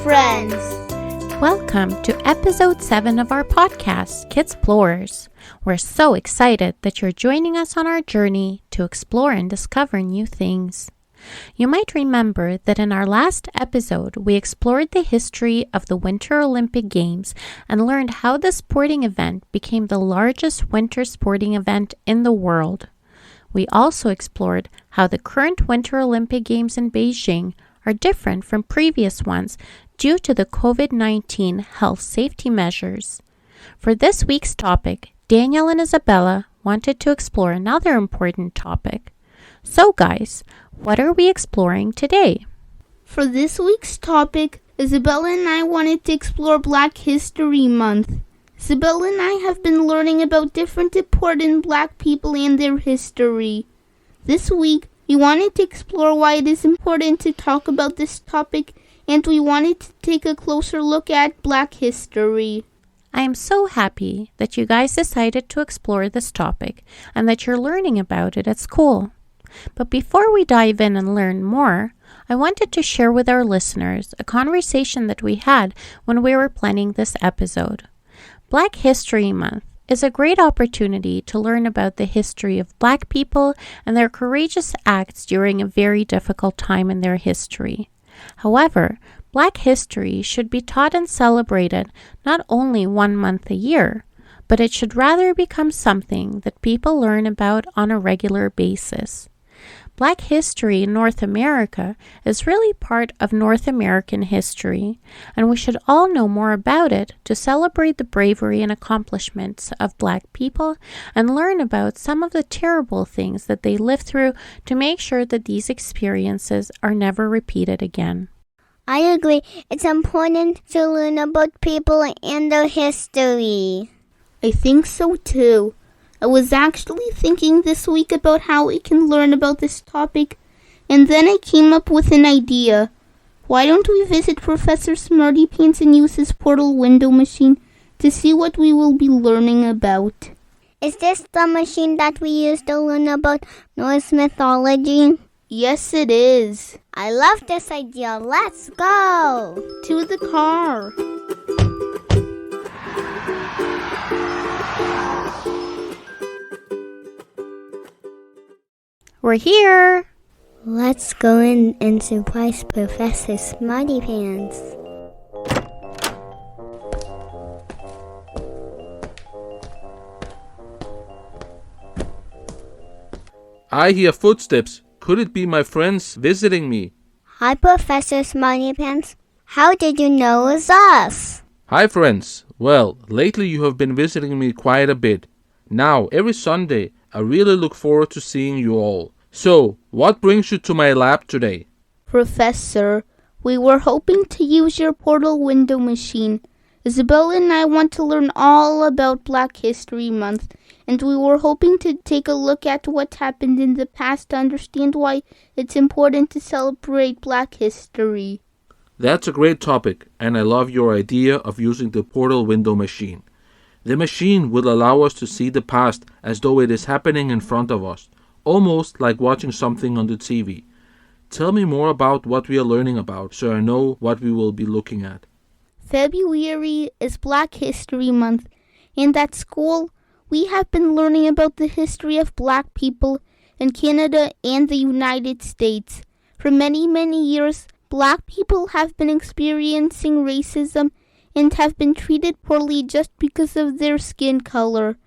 friends. Welcome to episode 7 of our podcast, Kids Explorers. We're so excited that you're joining us on our journey to explore and discover new things. You might remember that in our last episode, we explored the history of the Winter Olympic Games and learned how the sporting event became the largest winter sporting event in the world. We also explored how the current Winter Olympic Games in Beijing are different from previous ones due to the COVID-19 health safety measures. For this week's topic, Daniel and Isabella wanted to explore another important topic. So guys, what are we exploring today? For this week's topic, Isabella and I wanted to explore Black History Month. Isabella and I have been learning about different important Black people and their history. This week, we wanted to explore why it is important to talk about this topic, and we wanted to take a closer look at Black history. I am so happy that you guys decided to explore this topic and that you're learning about it at school. But before we dive in and learn more, I wanted to share with our listeners a conversation that we had when we were planning this episode. Black History Month is a great opportunity to learn about the history of Black people and their courageous acts during a very difficult time in their history. However, Black history should be taught and celebrated not only 1 month a year, but it should rather become something that people learn about on a regular basis. Black history in North America is really part of North American history, and we should all know more about it to celebrate the bravery and accomplishments of Black people and learn about some of the terrible things that they lived through to make sure that these experiences are never repeated again. I agree. It's important to learn about people and their history. I think so too. I was actually thinking this week about how we can learn about this topic, and then I came up with an idea. Why don't we visit Professor Smarty Pants and use his portal window machine to see what we will be learning about? Is this the machine that we use to learn about Norse mythology? Yes, it is. I love this idea. Let's go! To the car. We're here! Let's go in and surprise Professor Smarty Pants. I hear footsteps. Could it be my friends visiting me? Hi, Professor Smarty Pants. How did you know it was us? Hi, friends. Well, lately you have been visiting me quite a bit. Now, every Sunday, I really look forward to seeing you all. So, what brings you to my lab today? Professor, we were hoping to use your portal window machine. Isabella and I want to learn all about Black History Month, and we were hoping to take a look at what happened in the past to understand why it's important to celebrate Black history. That's a great topic, and I love your idea of using the portal window machine. The machine will allow us to see the past as though it is happening in front of us, almost like watching something on the TV. Tell me more about what we are learning about so I know what we will be looking at. February is Black History Month, and at school, we have been learning about the history of Black people in Canada and the United States. For many, many years, Black people have been experiencing racism and have been treated poorly just because of their skin color.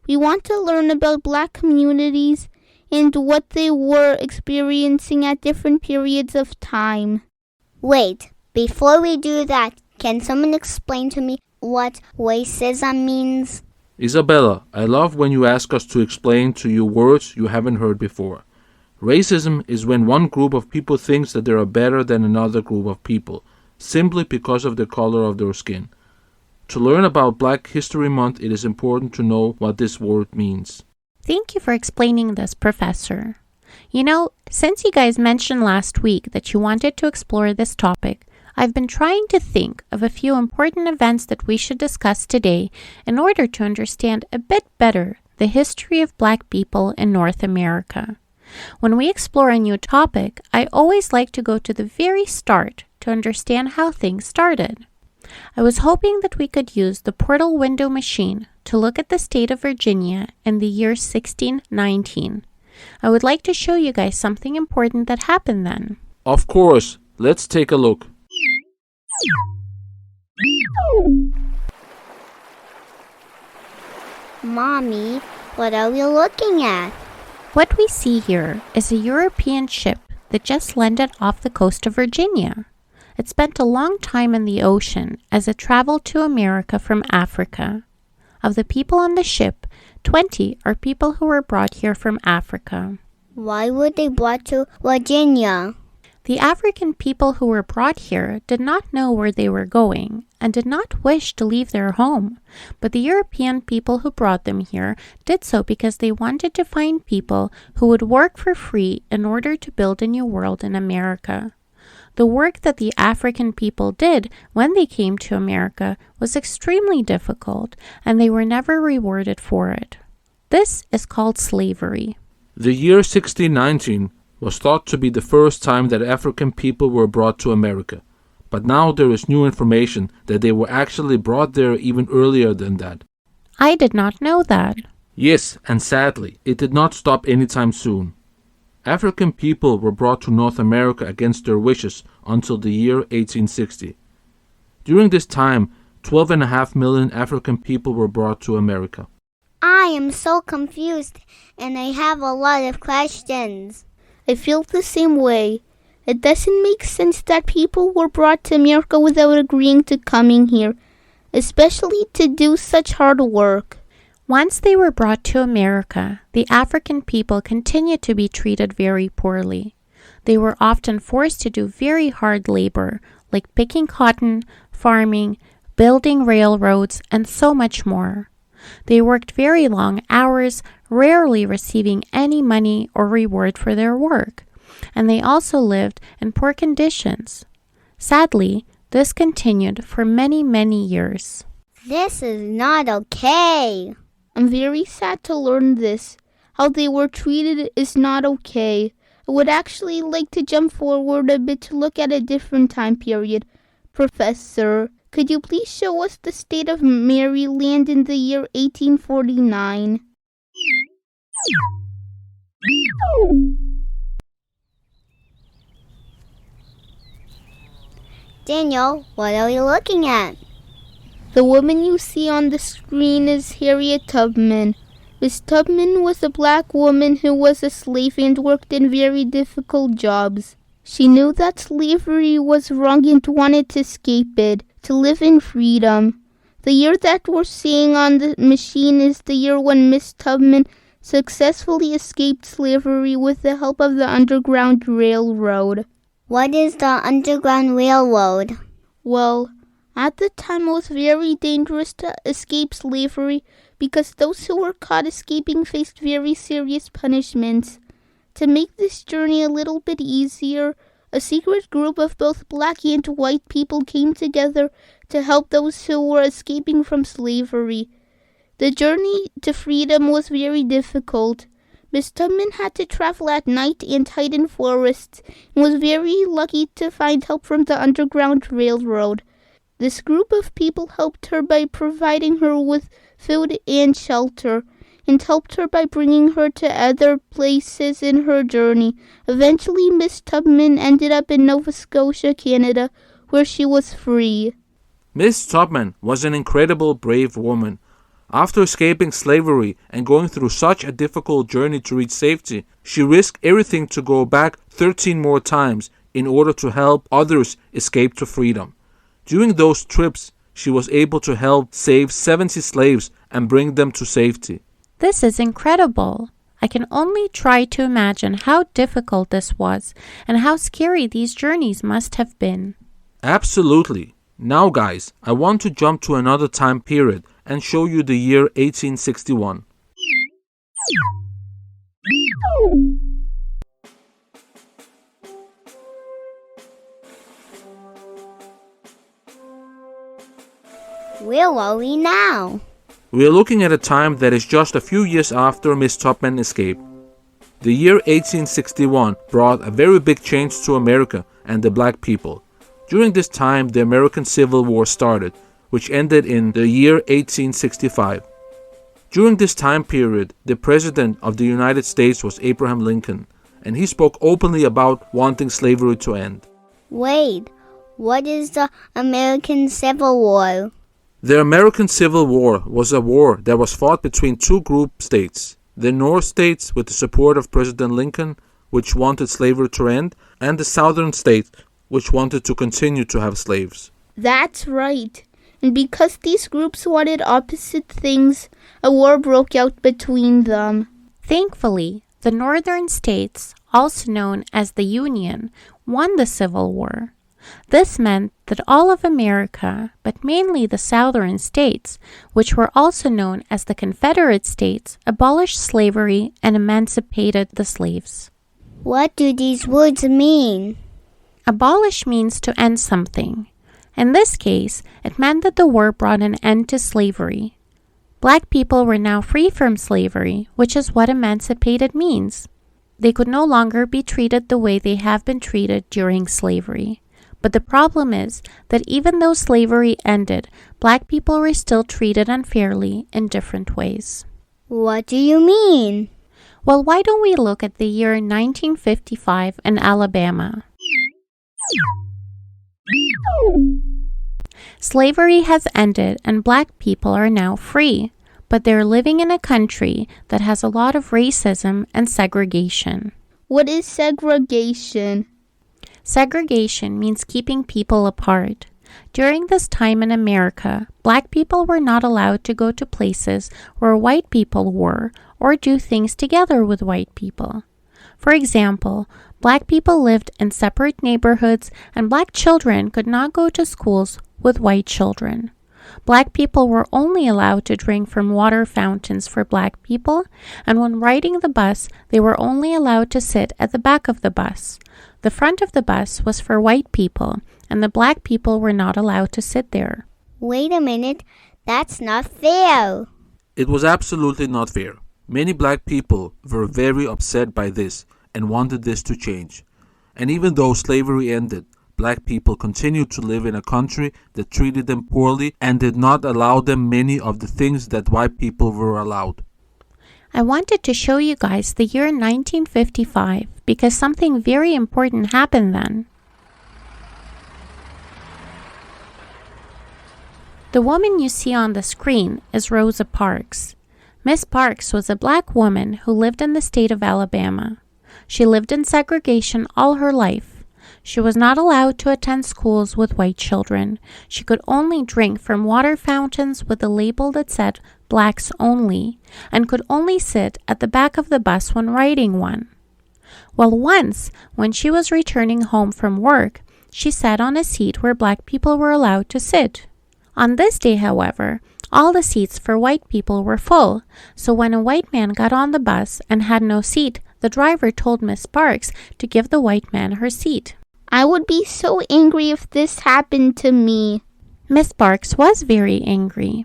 We want to learn about Black communities and what they were experiencing at different periods of time. Wait, before we do that, can someone explain to me what racism means? Isabella, I love when you ask us to explain to you words you haven't heard before. Racism is when one group of people thinks that they are better than another group of people, simply because of the color of their skin. To learn about Black History Month, it is important to know what this word means. Thank you for explaining this, Professor. You know, since you guys mentioned last week that you wanted to explore this topic, I've been trying to think of a few important events that we should discuss today in order to understand a bit better the history of Black people in North America. When we explore a new topic, I always like to go to the very start to understand how things started. I was hoping that we could use the portal window machine to look at the state of Virginia in the year 1619. I would like to show you guys something important that happened then. Of course, let's take a look. Mommy, what are we looking at? What we see here is a European ship that just landed off the coast of Virginia. It spent a long time in the ocean as it traveled to America from Africa. Of the people on the ship, 20 are people who were brought here from Africa. Why were they brought to Virginia? The African people who were brought here did not know where they were going and did not wish to leave their home, but the European people who brought them here did so because they wanted to find people who would work for free in order to build a new world in America. The work that the African people did when they came to America was extremely difficult, and they were never rewarded for it. This is called slavery. The year 1619 was thought to be the first time that African people were brought to America, but now there is new information that they were actually brought there even earlier than that. I did not know that. Yes, and sadly, it did not stop anytime soon. African people were brought to North America against their wishes until the year 1860. During this time, 12.5 million African people were brought to America. I am so confused, and I have a lot of questions. I feel the same way. It doesn't make sense that people were brought to America without agreeing to coming here, especially to do such hard work. Once they were brought to America, the African people continued to be treated very poorly. They were often forced to do very hard labor, like picking cotton, farming, building railroads, and so much more. They worked very long hours, rarely receiving any money or reward for their work, and they also lived in poor conditions. Sadly, this continued for many, many years. This is not okay. I'm very sad to learn this. How they were treated is not okay. I would actually like to jump forward a bit to look at a different time period. Professor, could you please show us the state of Maryland in the year 1849? Daniel, what are we looking at? The woman you see on the screen is Harriet Tubman. Miss Tubman was a black woman who was a slave and worked in very difficult jobs. She knew that slavery was wrong and wanted to escape it, to live in freedom. The year that we're seeing on the machine is the year when Miss Tubman successfully escaped slavery with the help of the Underground Railroad. What is the Underground Railroad? Well, at the time it was very dangerous to escape slavery because those who were caught escaping faced very serious punishments. To make this journey a little bit easier, a secret group of both black and white people came together to help those who were escaping from slavery. The journey to freedom was very difficult. Miss Tubman had to travel at night and hide in forests and was very lucky to find help from the Underground Railroad. This group of people helped her by providing her with food and shelter, and helped her by bringing her to other places in her journey. Eventually, Miss Tubman ended up in Nova Scotia, Canada, where she was free. Miss Tubman was an incredible brave woman. After escaping slavery and going through such a difficult journey to reach safety, she risked everything to go back 13 more times in order to help others escape to freedom. During those trips, she was able to help save 70 slaves and bring them to safety. This is incredible. I can only try to imagine how difficult this was and how scary these journeys must have been. Absolutely. Now guys, I want to jump to another time period and show you the year 1861. Where are we now? We are looking at a time that is just a few years after Miss Tubman escaped. The year 1861 brought a very big change to America and the black people. During this time, the American Civil War started, which ended in the year 1865. During this time period, the President of the United States was Abraham Lincoln, and he spoke openly about wanting slavery to end. Wait, what is the American Civil War? The American Civil War was a war that was fought between two group states. The North states, with the support of President Lincoln, which wanted slavery to end, and the Southern states, which wanted to continue to have slaves. That's right. And because these groups wanted opposite things, a war broke out between them. Thankfully, the northern states, also known as the Union, won the Civil War. This meant that all of America, but mainly the southern states, which were also known as the Confederate States, abolished slavery and emancipated the slaves. What do these words mean? Abolish means to end something. In this case, it meant that the war brought an end to slavery. Black people were now free from slavery, which is what emancipated means. They could no longer be treated the way they have been treated during slavery. But the problem is that even though slavery ended, black people were still treated unfairly in different ways. What do you mean? Well, why don't we look at the year 1955 in Alabama? Slavery has ended and black people are now free, but they're living in a country that has a lot of racism and segregation. What is segregation? Segregation means keeping people apart. During this time in America, black people were not allowed to go to places where white people were or do things together with white people. For example, black people lived in separate neighborhoods and black children could not go to schools with white children. Black people were only allowed to drink from water fountains for black people, and when riding the bus, they were only allowed to sit at the back of the bus. The front of the bus was for white people, and the black people were not allowed to sit there. Wait a minute, that's not fair. It was absolutely not fair. Many black people were very upset by this and wanted this to change. And even though slavery ended, black people continued to live in a country that treated them poorly and did not allow them many of the things that white people were allowed. I wanted to show you guys the year 1955 because something very important happened then. The woman you see on the screen is Rosa Parks. Miss Parks was a black woman who lived in the state of Alabama. She lived in segregation all her life. She was not allowed to attend schools with white children. She could only drink from water fountains with a label that said blacks only, and could only sit at the back of the bus when riding one. Well, once, when she was returning home from work, she sat on a seat where black people were allowed to sit. On this day, however, all the seats for white people were full, so when a white man got on the bus and had no seat, the driver told Miss Parks to give the white man her seat. I would be so angry if this happened to me. Miss Parks was very angry.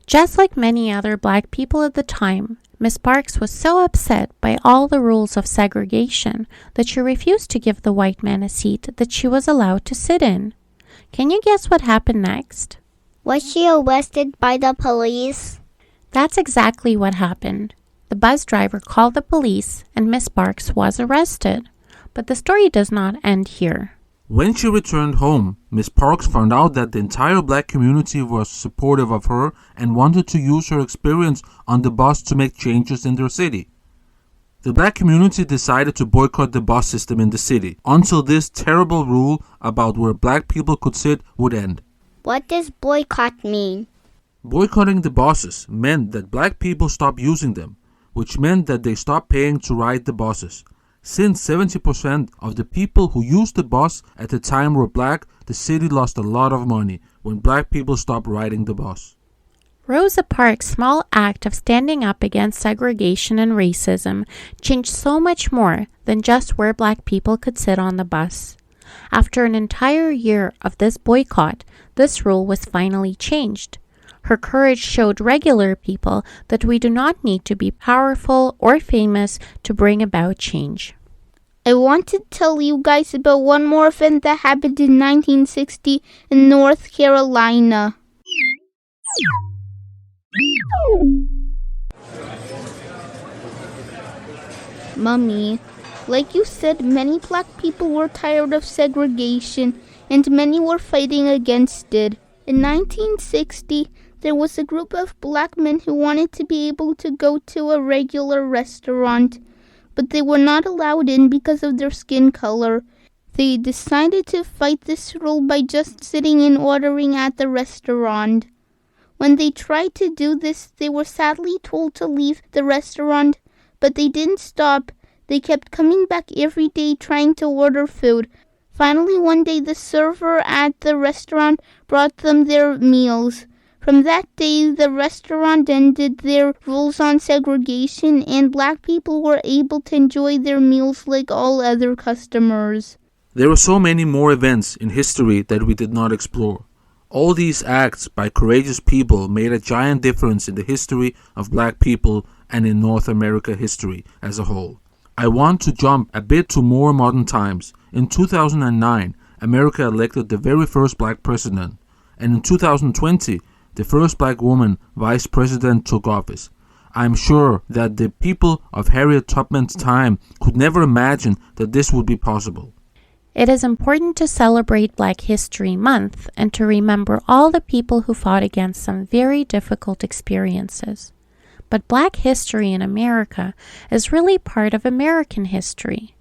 Just like many other black people at the time, Miss Parks was so upset by all the rules of segregation that she refused to give the white man a seat that she was allowed to sit in. Can you guess what happened next? Was she arrested by the police? That's exactly what happened. The bus driver called the police and Miss Parks was arrested. But the story does not end here. When she returned home, Miss Parks found out that the entire black community was supportive of her and wanted to use her experience on the bus to make changes in their city. The black community decided to boycott the bus system in the city until this terrible rule about where black people could sit would end. What does boycott mean? Boycotting the buses meant that black people stopped using them, which meant that they stopped paying to ride the buses. Since 70% of the people who used the bus at the time were black, the city lost a lot of money when black people stopped riding the bus. Rosa Parks' small act of standing up against segregation and racism changed so much more than just where black people could sit on the bus. After an entire year of this boycott, this rule was finally changed. Her courage showed regular people that we do not need to be powerful or famous to bring about change. I want to tell you guys about one more event that happened in 1960 in North Carolina. Mummy, like you said, many black people were tired of segregation and many were fighting against it. In 1960, there was a group of black men who wanted to be able to go to a regular restaurant, but they were not allowed in because of their skin color. They decided to fight this rule by just sitting and ordering at the restaurant. When they tried to do this, they were sadly told to leave the restaurant, but they didn't stop. They kept coming back every day trying to order food. Finally, one day, the server at the restaurant brought them their meals. From that day, the restaurant ended their rules on segregation, and black people were able to enjoy their meals like all other customers. There are so many more events in history that we did not explore. All these acts by courageous people made a giant difference in the history of black people and in North America history as a whole. I want to jump a bit to more modern times. In 2009, America elected the very first black president, and in 2020, the first black woman vice president took office. I'm sure that the people of Harriet Tubman's time could never imagine that this would be possible. It is important to celebrate Black History Month and to remember all the people who fought against some very difficult experiences. But Black history in America is really part of American history.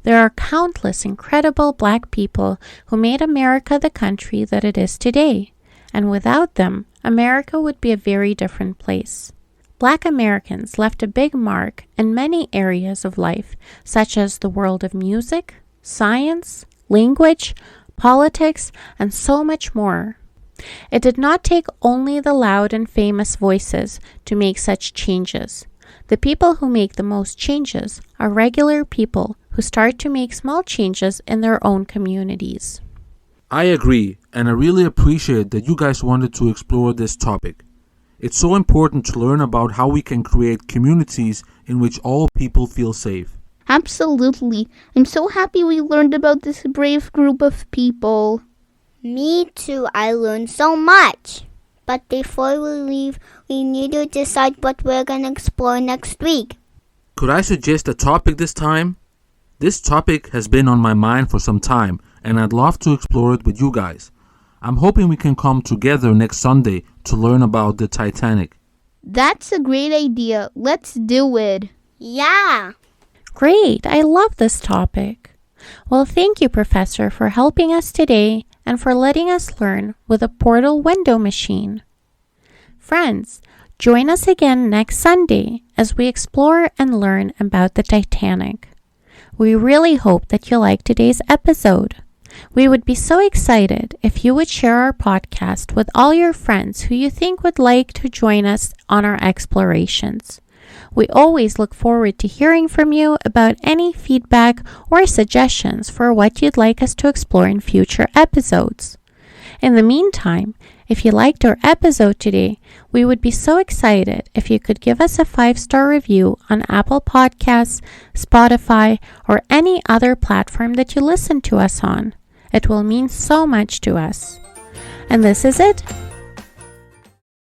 There are countless incredible Black people who made America the country that it is today, and without them, America would be a very different place. Black Americans left a big mark in many areas of life, such as the world of music, science, language, politics, and so much more. It did not take only the loud and famous voices to make such changes. The people who make the most changes are regular people who start to make small changes in their own communities. I agree, and I really appreciate that you guys wanted to explore this topic. It's so important to learn about how we can create communities in which all people feel safe. Absolutely. I'm so happy we learned about this brave group of people. Me too, I learned so much. But before we leave, we need to decide what we're going to explore next week. Could I suggest a topic this time? This topic has been on my mind for some time, and I'd love to explore it with you guys. I'm hoping we can come together next Sunday to learn about the Titanic. That's a great idea. Let's do it. Yeah. Great, I love this topic. Well, thank you, Professor, for helping us today and for letting us learn with a portal window machine. Friends, join us again next Sunday as we explore and learn about the Titanic. We really hope that you liked today's episode. We would be so excited if you would share our podcast with all your friends who you think would like to join us on our explorations. We always look forward to hearing from you about any feedback or suggestions for what you'd like us to explore in future episodes. In the meantime, if you liked our episode today, we would be so excited if you could give us a 5-star review on Apple Podcasts, Spotify, or any other platform that you listen to us on. It will mean so much to us. And this is it.